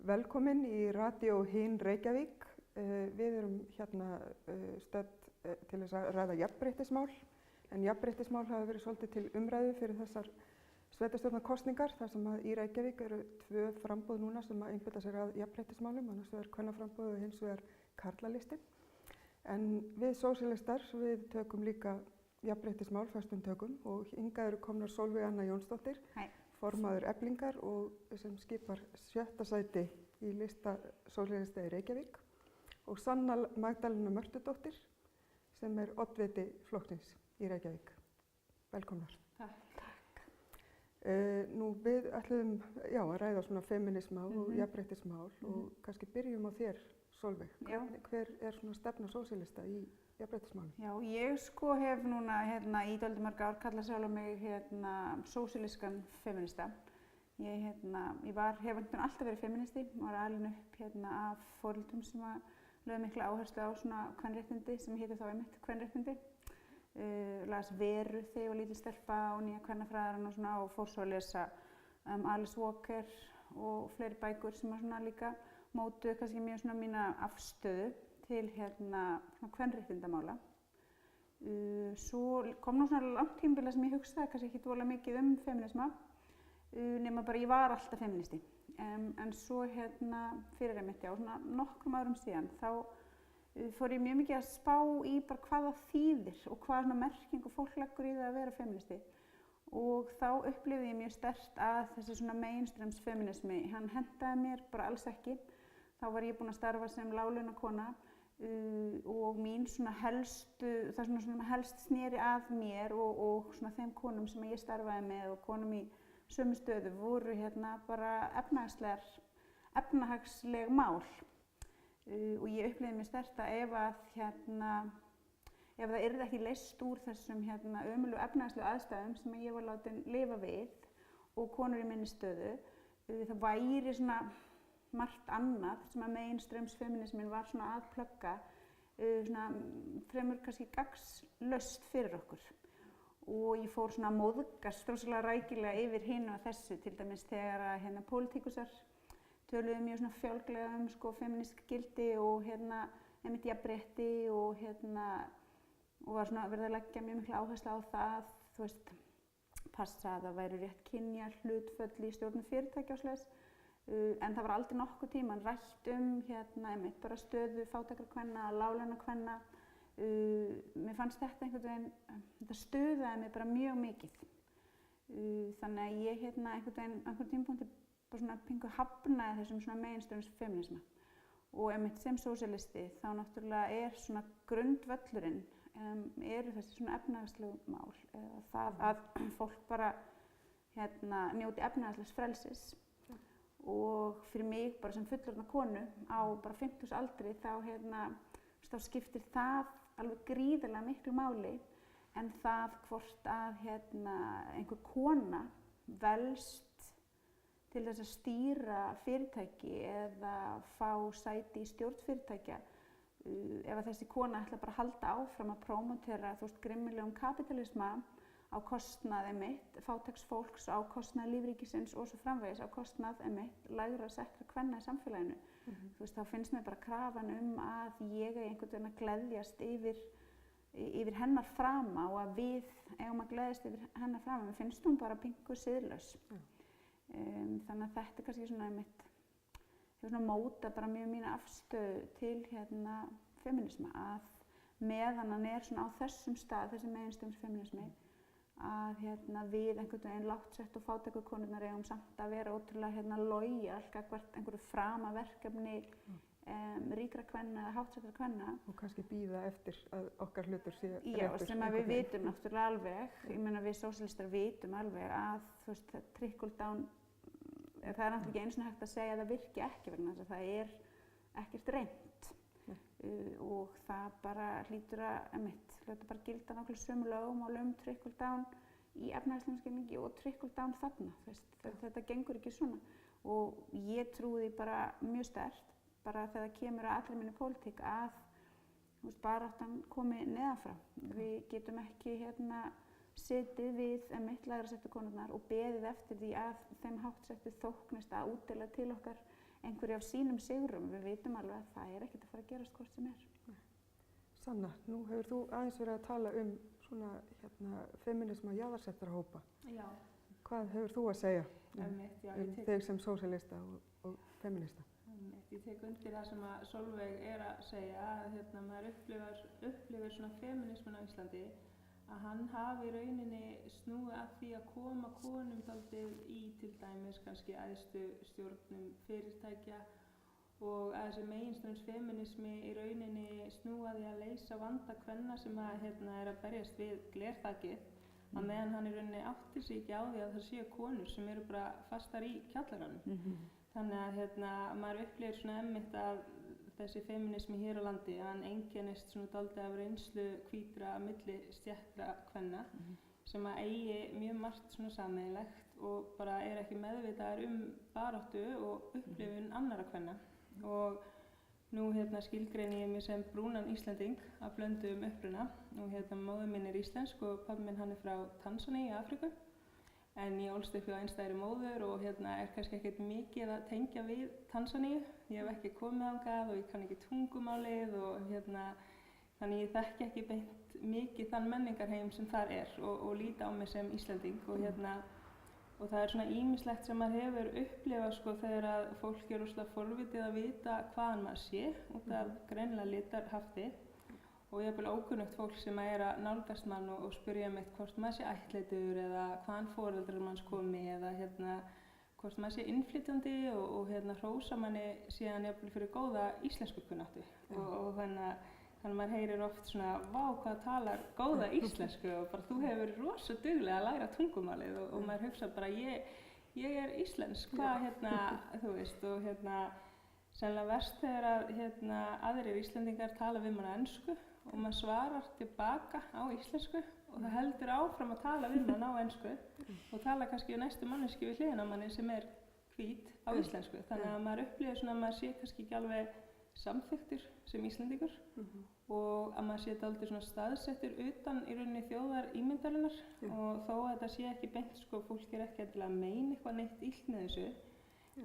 Velkomin í Radio Hinn Reykjavík. Við erum hérna stödd til þess að ræða jafnréttismál, en jafnréttismál hafa verið svolítið til umræðu fyrir þessar sveitarstjórnarkosningar, þar sem að í Reykjavík eru 2 framboð núna sem að einbeita sér að jafnréttismálum, annars vegar kvennaframboð og hins vegar karlalisti. En við sósíalistar, við tökum líka jafnréttismál föstum tökum og hingað eru komnar Sólveig Anna Jónsdóttir, formaður Eflingar og sem skipar 7. sæti í lista sósíalista í Reykjavík, og Sanna Magdalena Mörtudóttir sem er oddviti flokksins í Reykjavík. Velkomnar. Takk. Nú við ætlum að ræða svona feminisma og jafnréttismál og kannski byrjum á þér, Sólveig. Hver er svona stefna sósíalista í jafnréttismálum? Já, ég hef núna í dálítið mörg ár kallað sjálf mig sósíalískan feminista. Ég hef alltaf verið feministi, var alin upp af foreldrum sem lögðu mikla áherslu á svona kvenréttindi sem héti þá einmitt kvenréttindi. Las Veru þegar ég var lítil stelpa og Nýja kvennafræðarann og svona, og fór svo að lesa Alice Walker og fleiri bækur sem svona líka mótuðu kannski mjög svona mína afstöðu til kvenréttindamála. Svo kom nú svona langt tímabil sem ég hugsaði kannski ekki voðalega mikið feminisma, nema bara ég var alltaf feministi. En svo fyrir einmitt svona nokkrum árum síðan þá fór ég mjög mikið að spá í bara hvað það þýðir og hvað svona merkingu fólk leggur í það að vera feministi. Og þá upplifði ég mjög sterkt að þessi svona mainstreams feminismi, hann hentaði mér bara alls ekki. Þá var ég búin að starfa sem láglaunakona og mín svona það sem helst sneri að mér og svona þeim konum sem ég starfaði með og konum í sömu stöðu voru bara efnahagsleg mál. Og ég upplifði mér sterkt að ef það yrði ekki leyst úr þessum ömurlegu efnahagslegu aðstæðum sem ég var látin lifa við og konur í minni stöðu, það væri svona margt annað sem að mainstreams feminismin var svona að plugga, svona fremur kannski gagnslaust fyrir okkur. Og ég fór svona að móðgast rosalega rækilega yfir hinu og þessu, til dæmis þegar að pólitíkusar töluðu mjög svona fjálglega feministísk gildi og einmitt jafnrétti og var svona verið að leggja mjög mikla áherslu á það, þú veist, passa að það væri rétt kynja hlutföll í stjórnum fyrirtækja og svoleiðis. En það var aldrei nokkuð tíman rætt einmitt bara stöðu fátækra kvenna, láglaunakvenna. Mér fannst þetta einhvern veginn, þetta stuðaði mig bara mjög mikið. Þannig að ég einhvern tímapunkti bara svona pingu hafnaði þessum svona mainstreams feminisma. Og einmitt sem sósíalisti þá náttúrulega svona grundvöllurinn eru þessi svona efnahagslegu mál, eða það að fólk bara njóti efnahagslegs frelsis. Og fyrir mig bara sem fullorðna konu á bara 50 aldri þá skiptir það alveg gríðarlega miklu máli, en það hvort að einhver kona velst til þess að stýra fyrirtæki eða fá sæti í stjórn fyrirtækja, ef að þessi kona ætla bara að halda áfram að prómótera grimmilegum kapítalisma á kostnað einmitt fátæks fólks, á kostnað lífríkisins og svo framvegis á kostnað einmitt lægra settra kvenna í samfélaginu. Þú veist, þá finnst mér bara krafan að ég einhvern veginn að gleðjast yfir hennar frama og að við eigum að gleðjast yfir hennar frama. Mér finnst hún bara pingu siðlaus. Þannig að þetta kannski svona einmitt hefur svona mótað bara mjög mína afstöðu til feminisma, að meðan hann svona á þessum stað, þessi mainstreams feminismi, að við einhvern veginn láttsett og fátæku konurnar eigum samt að vera ótrúlega lojal gagnvart einhverju framaverkefni ríkra kvenna eða háttsettra kvenna. Og kannski bíða eftir að okkar hlutur sé réttur. Já, sem að við vitum náttúrulega alveg, ég meina við sósíalistar vitum alveg að þú veist, trickle down, það er náttúrulega ekki einu sinni hægt að segja að það virki ekki vegna þess að það er ekkert reynt. Og það bara hlýtur bara gilda nákvæmlega sömu lögum trickle down í efnahagslegum skilningi og trickle down þarna. Þetta gengur ekki svona. Og ég trúi því bara mjög sterkt, bara þegar það kemur að allri minni pólitík, að baráttan komi neðanfrá. Við getum ekki setið við lægra settu konurnar og beðið eftir því að þeim háttsettu þóknist að útdeila til okkar einhverju af sínum sigrum. Við vitum alveg að það er ekkert að fara að gerast hvort sem er. Sanna, nú hefur þú aðeins verið að tala svona feminisma jaðarsettarhópa. Já. Hvað hefur þú að segja þig sem sósíalista og feminista? Ég tek undir það sem að Sólveig að segja, að maður upplifir svona feminismin á Íslandi, að hann hafi í rauninni snúið að því að koma konum dálítið í til dæmis kannski æðstu stjórnum fyrirtækja og að þessi meginströms feminismi í rauninni snúið að því að leysa vanda kvenna sem að berjast við glerþakið, að meðan hann í rauninni áttir sig ekki á því að það séu konur sem eru bara fastar í kjallaranum. Þannig að maður upplifir svona einmitt að þessi feminismi hér á landi, að hann einkennist svona dálítið af reynslu hvítra millistéttra kvenna sem að eigi mjög margt svona sameiginlegt og bara ekki meðvitaðar baráttu og upplifun annarra kvenna. Og nú skilgreini ég mig sem brúnan Íslending af blönduðum uppruna og móðir minn íslensk og pabbi minn hann frá Tansaníu í Afríku. En ég ólst upp hjá einstæðri móður og kannski ekkert mikið að tengja við Tansaníu. Ég hef ekki komið þangað og ég kann ekki tungumálið og þannig ég þekki ekki beint mikið þann menningarheim sem þar og líti á mig sem Íslending og það er svona ýmislegt sem maður hefur upplifað þegar að fólk er rosalega forvitið að vita hvaðan maður sé út af greinilega litarhafti. Og ég hef ókunnugt fólk sem að nálgast mann og spyrja mig hvort maður sé ættleitur eða hvaðan foreldrar manns komi eða hvort maður sé innflytjandi og hrósa manni síðan jafnvel fyrir góða íslensku kunnáttu. Og þannig að maður heyrir oft svona, vá hvað talar góða íslensku og bara þú hefur verið rosa duglega að læra tungumálið og maður hugsa bara ég er íslensk, hvað þú veist og sennilega verst þegar að aðrir Íslendingar tala við mann á ensku og maður svarar tilbaka á íslensku og það heldur áfram að tala við mann á ensku og tala kannski við næstu manneski við hliðina á manni sem er hvít á íslensku. Þannig að maður upplifir svona að maður sé kannski ekki alveg samþyktur sem Íslendingur og að maður sé dálítið svona staðsettur utan í rauninni þjóðarímyndarinnar og þó að þetta sé ekki beint fólk er ekki að meina eitthvað neitt illt með þessu.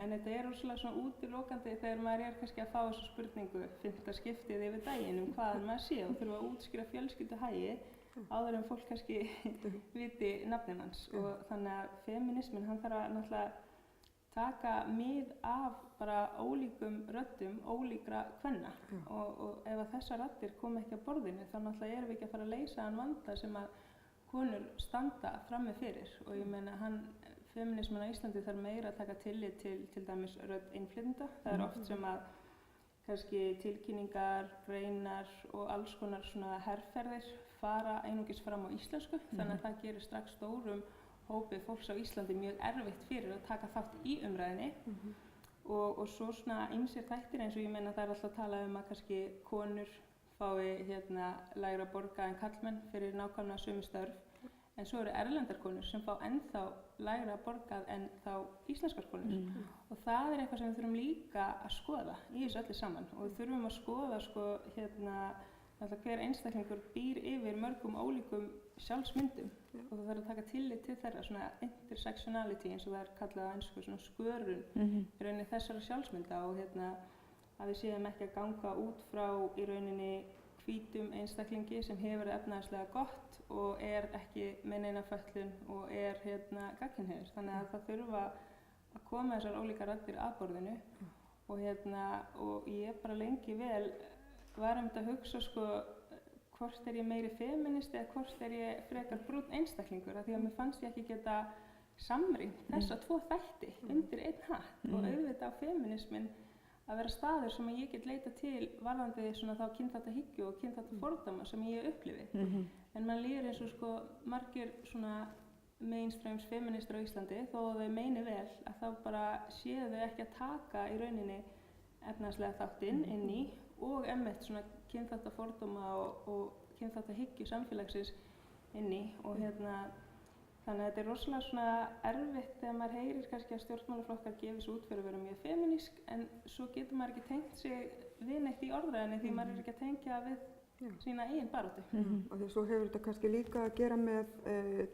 En þetta er rosalega svona útilokandi þegar maður kannski að fá þessu spurningu 5. skiptið yfir daginn hvaðan maður sé og þurfa að útskýra fjölskylduhagi áður en fólk kannski viti nafnið hans. Og þannig að feminismin hann þarf að náttúrulega taka mið af bara ólíkum röddum ólíkra kvenna og ef að þessar raddir koma ekki að borðinu þá náttúrulega erum við ekki að fara að leysa þann vanda sem að konur standa frammi fyrir og ég meina feminismin á Íslandi þarf meira að taka tillit til dæmis rödd innflytjenda. Það oft sem að kannski tilkynningar, greinar og alls konar svona herferðir fara einungis fram á íslensku þannig að það gerir strax stórum hópi fólks á Íslandi mjög erfitt fyrir að taka þátt í umræðinni og svo svona ýmsir þættir eins og ég meina það alltaf talað að kannski konur fái lægra borga en karlmenn fyrir nákvæmlega sömu störf. En svo eru erlendar konur sem fá ennþá lægra borgað en þá íslenskar konur og það er eitthvað sem við þurfum líka að skoða í þessu öllu saman og við þurfum að skoða hver einstaklingur býr yfir mörgum ólíkum sjálfsmyndum og það þarf að taka tillit til þeirra svona intersectionality eins og það kallað á ensku svona skörun í rauninni þessara sjálfsmynda og að við séum ekki að ganga út frá í rauninni hvítum einstaklingi sem hefur það efnahagslega gott og ekki með neina fötlun og gagnkynhneigður. Þannig að það þurfa að koma þessar ólíkar raddir að borðinu og ég bara lengi vel var að hugsa hvort er ég meiri feminist eða hvort er ég frekar brúnn einstaklingur af því að mér fannst ég ekki geta samrýmt þessa tvo þætti undir einn hatt og auðvitað á feminismin að vera staður sem ég get leita til varðandi svona þá kynþáttahyggju og kynþáttafordóma sem ég upplifi. En mann líður eins og margir svona mainstreams feministar á Íslandi þó að þau meini vel að þá bara séu þau ekki að taka í rauninni efnahagslega þáttinn inn í og einmitt svona kynþáttafordóma og kynþáttahyggju samfélagsins inn í og þannig að þetta er rosalega svona erfitt þegar maður heyrir kannski að stjórnmálaflokkar gefis út fyrir að vera mjög femínísk en svo getur maður ekki tengt sig við neitt í orðræðinni því maður ekki að tengja við sína eigin baráttu. Og því svo hefur þetta kannski líka að gera með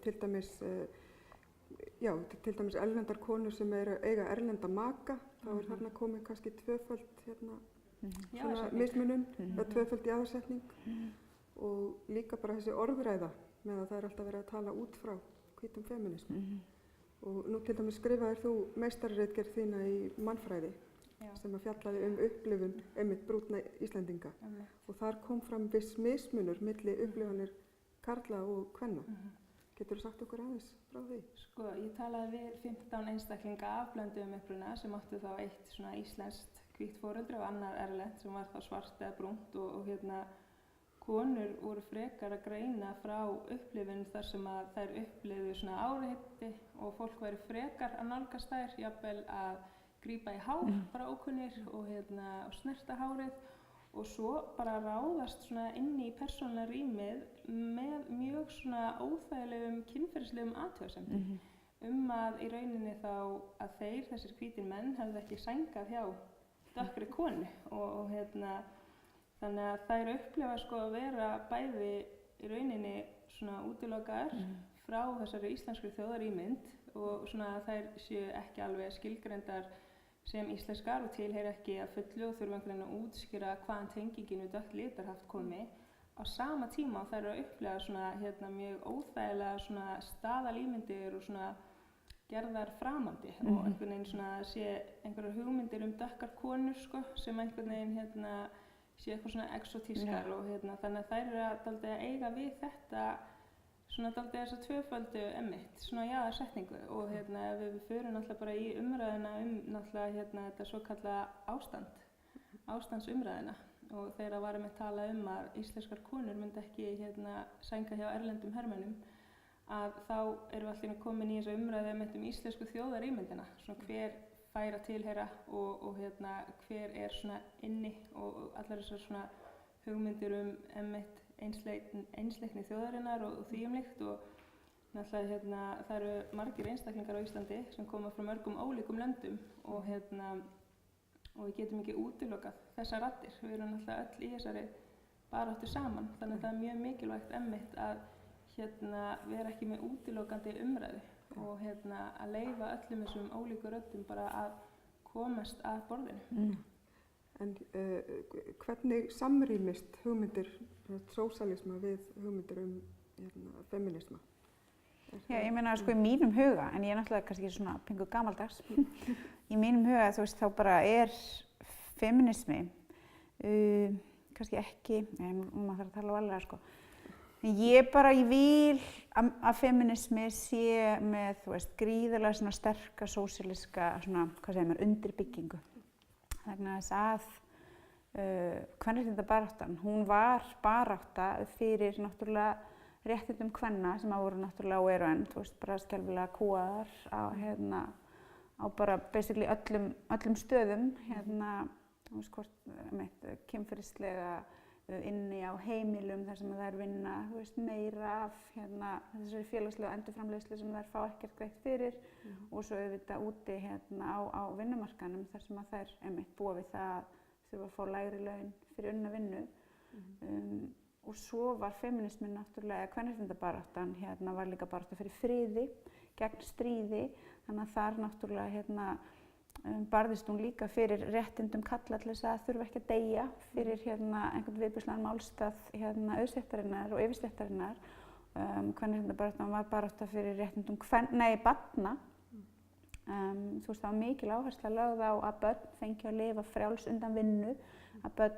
til dæmis erlendar konur sem eiga erlenda maka þá þarna komið kannski tvöföld svona Jaðarsetning. mismunun, eða tvöföld jaðarsetning og líka bara þessi orðræða með að það alltaf verið að tala út frá hvítum feminisma. Og nú til dæmis skrifaðir þú meistararitgerð þína í mannfræði sem að fjallaði upplifun einmitt brútna Íslendinga og þar kom fram viss mismunur milli upplifanir karla og kvenna. Geturðu sagt okkur aðeins frá því? Sko, ég talaði við 15 einstaklinga af blönduðum uppruna sem áttu þá eitt svona íslenskt hvítt foreldri og annar erlent sem var þá svart eða brúnt og konur voru frekar að greina frá upplifun þar sem að þær upplifðu svona áreiti og fólk væri frekar að nálgast þær, jafnvel að grípa í hár bara ókunnir og snerta hárið og svo bara ráðast svona inn í persónulega rýmið með mjög svona óþægilegum kynferðislegum athugasemdum að í rauninni þá að þessir hvítir menn hefðu ekki sængað hjá dökkri konu og þannig að þær upplifa sko að vera bæði í rauninni svona útilokaðar frá þessari íslenskri þjóðarímynd og svona að þær séu ekki alveg skilgreindar sem íslenskar og tilheyra ekki að fullu og þurfa einhvern veginn að útskýra hvaðan tengingin við dökkt litarhaft komi. Á sama tíma þær eru að upplifa svona mjög óþægilega svona staðalímyndir og svona gerðar framandi og einhvern veginn svona sé einhverjar hugmyndir dökkar konur sko sem einhvern veginn sé eitthvað svona exotískar og þannig að þær eru að dálítið að eiga við þetta svona dálítið þessa tvöföldu svona jaðarsetningu og ef við förum náttúrulega bara í umræðina náttúrulega þetta svokallaða ástandsumræðina og þegar varum við tala að íslenskar konur myndi ekki sænga hjá erlendum hermönnum að þá erum við allir komin í þessa umræðu íslensku þjóðarímyndina, svona hver fær að tilheyra og hver svona inni og allar þessar svona hugmyndir einsleitni þjóðarinnar og því líkt og náttúrulega það eru margir einstaklingar á Íslandi sem koma frá mörgum ólíkum löndum og við getum ekki útilokað þessar raddir. Við erum náttúrulega öll í þessari baráttu saman þannig að það er mjög mikilvægt að vera ekki með útilokandi umræðu og að leyfa öllum þessum ólíku röddum bara að komast að borðinu. En hvernig samrýmist hugmyndir sósíalisma við hugmyndir feminisma? Já, ég meina sko í mínum huga, en ég er náttúrulega kannski svona pingu gamaldags, í mínum huga þú veist þá bara feminismi kannski ekki, maður þarf að tala varlega sko. Ég vil að feminismi sé með þú veist gríðarlega svona sterka sósíalíska svona, hvað segir maður, undirbyggingu. Vegna þess að kvenréttindabaráttan, hún var barátta fyrir náttúrulega réttindum kvenna sem voru náttúrulega og eru enn, þú veist, bara skelfilega kúgaðar á bara basically öllum stöðum, þú veist hvort kynferðislega inni á heimilum þar sem þær vinna, þú veist, meira af þessari félagslegu endurframleiðslu sem þær fá ekkert greitt fyrir og svo auðvitað úti á vinnumarkaðnum þar sem þær búa við það að þurfa að fá lægri laun fyrir unna vinnu. Og svo var feminismin náttúrulega, kvenréttindabaráttan var líka barátta fyrir friði, gegn stríði, þannig að þar náttúrulega barðist hún líka fyrir réttindum karla til þess að þurfa ekki að deyja fyrir einhvern viðbjóðslegan málstað auðstéttarinnar og yfirstéttarinnar. Kvenréttindabaráttan var barátta fyrir réttindum barna. Þú veist, það var mikil áhersla lögð á að börn fengju að lifa frjáls undan vinnu, að börn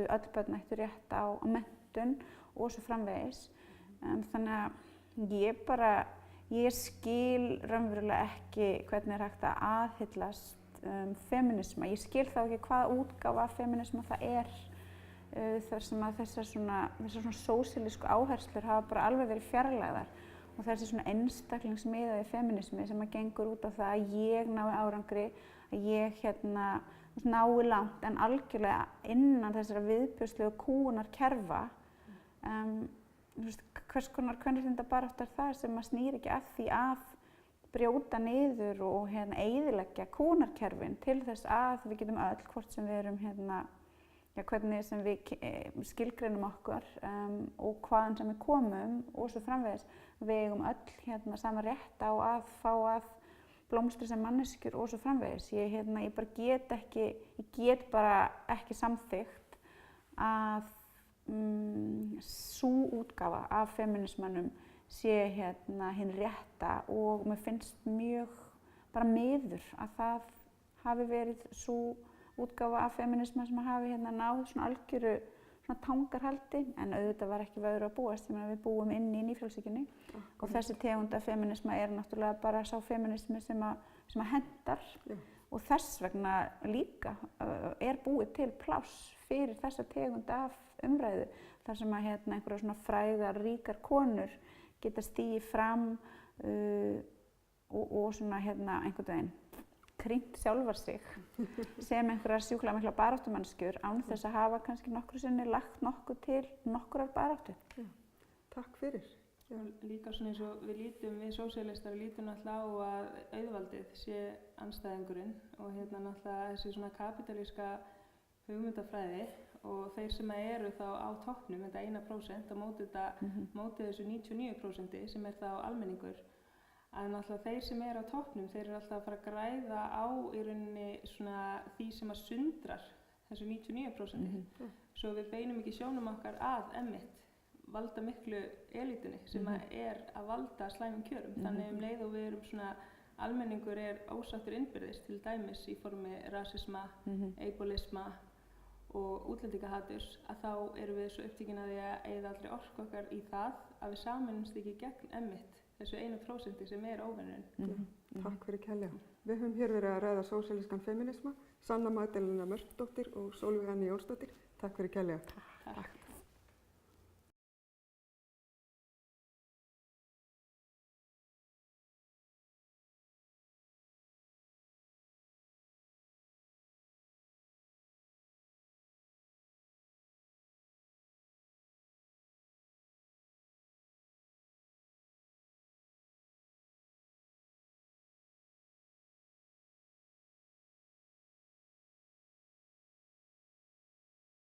öll börn ættu rétt á menntun og svo framvegis. Þannig að ég skil raunverulega ekki hvernig hægt að aðhyllast feminisma. Ég skil þá ekki hvaða útgáfa af feminisma það þar sem að þessar svona sósíalísku áherslur hafa bara alveg verið fjarlægðar. Og þessi svona einstaklingsmiðaði feminismi sem að gengur út á það að ég nái árangri, að ég nái langt en algjörlega innan þessara viðbjóðslegu kúgunarkerfa. Hvers konar kvenréttindabarátta það sem að snýr ekki að því að brjóta niður og eyðileggja kúgunarkerfin til þess að við getum öll, hvort sem við erum hvernig sem við skilgreinum okkur og hvaðan sem við komum og svo framvegis. Við eigum öll sama rétt á að fá að blómstra sem manneskjur og svo framvegis. Ég get bara ekki samþykkt að sú útgáfa af feminismanum sé hinn rétta og mér finnst mjög bara miður að það hafi verið sú útgáfa af feminisma sem hafi náð svona algjöru svona tangarhaldi, en auðvitað var ekki við öðru að búast. Ég meina við búum inn í nýfrjálshyggjunni og þessi tegund af feminisma náttúrulega bara sá feminismi sem að hendar. Og þess vegna líka búið til pláss fyrir þessa tegund af umræðu þar sem að einhverjar svona frægar, ríkar konur geta stigið fram og svona einhvern veginn krýnt sjálfar sig sem einhverjar sjúklega mikla baráttumannskjur án þess að hafa kannski nokkru sinni lagt nokkuð til nokkurrar baráttu. Já, takk fyrir. Já. Líka svona eins og við sósíalistar lítum náttúrulega á að auðvaldið sé andstæðingurinn og náttúrulega þessi svona kapítalíska hugmyndafræði og þeir sem eru þá á toppnum, þetta 1% á móti þessu 99% sem þá almenningur, að náttúrulega þeir sem eru á toppnum, þeir eru alltaf að fara að græða á í rauninni svona því sem að sundrar þessu 99%. Svo við beinum ekki sjónum okkar að einmitt valda miklu elítunni sem að valda slæmum kjörum. Þannig leið og við erum svona, almenningur ósáttur innbyrðis, til dæmis í formi rasisma, ableisma og útlendingahaturs, að þá erum við svo upptekin að því að eyða allri orku okkar í það að við sameinumst ekki gegn einmitt þessu 1% sem óvinurinn. Takk fyrir kærlega. Við höfum hér verið að ræða sósíalískan feminisma, Sanna Magdalena Mörtdóttir og Sólveig Anna Jónsdóttir. Takk fyrir kærlega. Takk.